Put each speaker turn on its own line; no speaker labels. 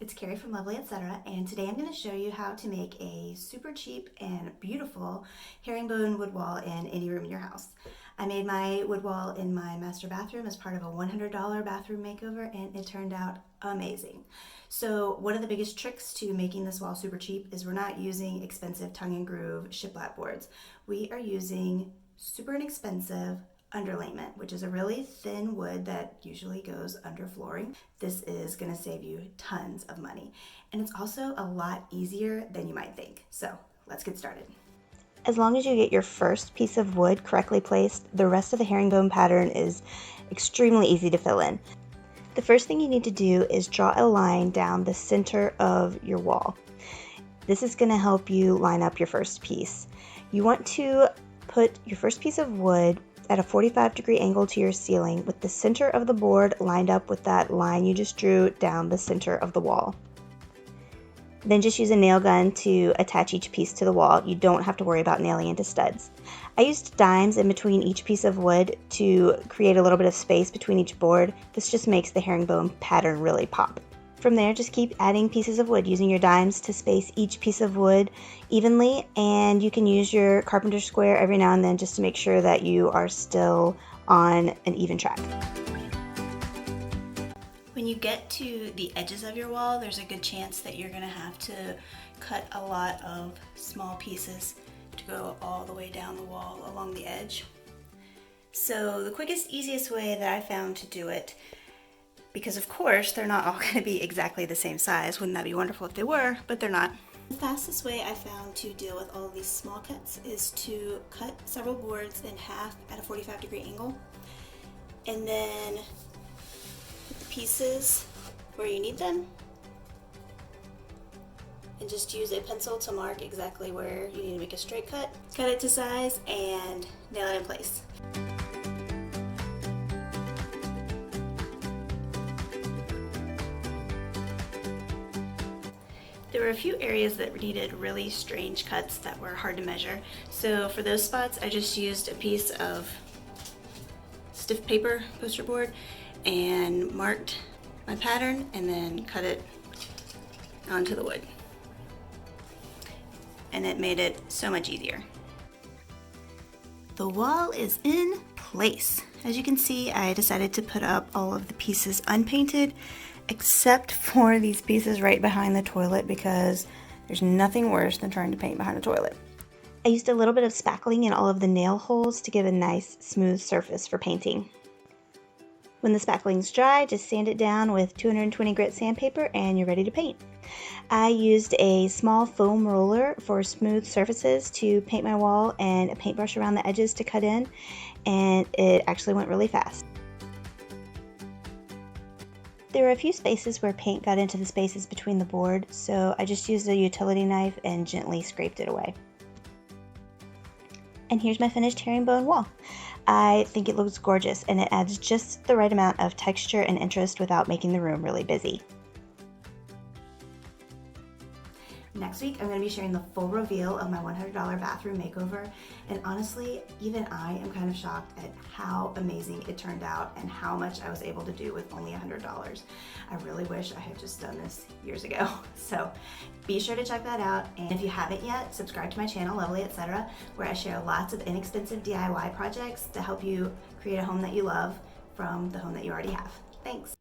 it's Carrie from Lovely Etc. and today I'm going to show you how to make a super cheap and beautiful herringbone wood wall in any room in your house. I made my wood wall in my master bathroom as part of a $100 bathroom makeover and it turned out amazing. So one of the biggest tricks to making this wall super cheap is we're not using expensive tongue and groove shiplap boards. We are using super inexpensive Underlayment, which is a really thin wood that usually goes under flooring. This is going to save you tons of money, and it's also a lot easier than you might think. So let's get started.
As long as you get your first piece of wood correctly placed, the rest of the herringbone pattern is extremely easy to fill in. The first thing you need to do is draw a line down the center of your wall. This is going to help you line up your first piece. You want to put your first piece of wood at a 45-degree angle to your ceiling with the center of the board lined up with that line you just drew down the center of the wall. Then just use a nail gun to attach each piece to the wall. You don't have to worry about nailing into studs. I used dimes in between each piece of wood to create a little bit of space between each board. This just makes the herringbone pattern really pop. From there, just keep adding pieces of wood using your dimes to space each piece of wood evenly, and you can use your carpenter square every now and then just to make sure that you are still on an even track.
When you get to the edges of your wall, there's a good chance that you're going to have to cut a lot of small pieces to go all the way down the wall along the edge. So the quickest, easiest way that I found to do it, because of course they're not all going to be exactly the same size. Wouldn't that be wonderful if they were? But they're not. The fastest way I found to deal with all of these small cuts is to cut several boards in half at a 45-degree angle, and then put the pieces where you need them, and just use a pencil to mark exactly where you need to make a straight cut. Cut it to size and nail it in place. There were a few areas that needed really strange cuts that were hard to measure. So for those spots, I just used a piece of stiff paper poster board and marked my pattern and then cut it onto the wood. And it made it so much easier. The wall is in place. As you can see, I decided to put up all of the pieces unpainted, except for these pieces right behind the toilet, because there's nothing worse than trying to paint behind a toilet.
I used a little bit of spackling in all of the nail holes to give a nice smooth surface for painting. When the spackling's dry, just sand it down with 220 grit sandpaper and you're ready to paint. I used a small foam roller for smooth surfaces to paint my wall and a paintbrush around the edges to cut in, and it actually went really fast. There were a few spaces where paint got into the spaces between the board, so I just used a utility knife and gently scraped it away. And here's my finished herringbone wall. I think it looks gorgeous, and it adds just the right amount of texture and interest without making the room really busy.
Next week, I'm going to be sharing the full reveal of my $100 bathroom makeover, and honestly, even I am kind of shocked at how amazing it turned out and how much I was able to do with only $100. I really wish I had just done this years ago. So be sure to check that out, and if you haven't yet, subscribe to my channel, Lovely Etc., where I share lots of inexpensive DIY projects to help you create a home that you love from the home that you already have. Thanks!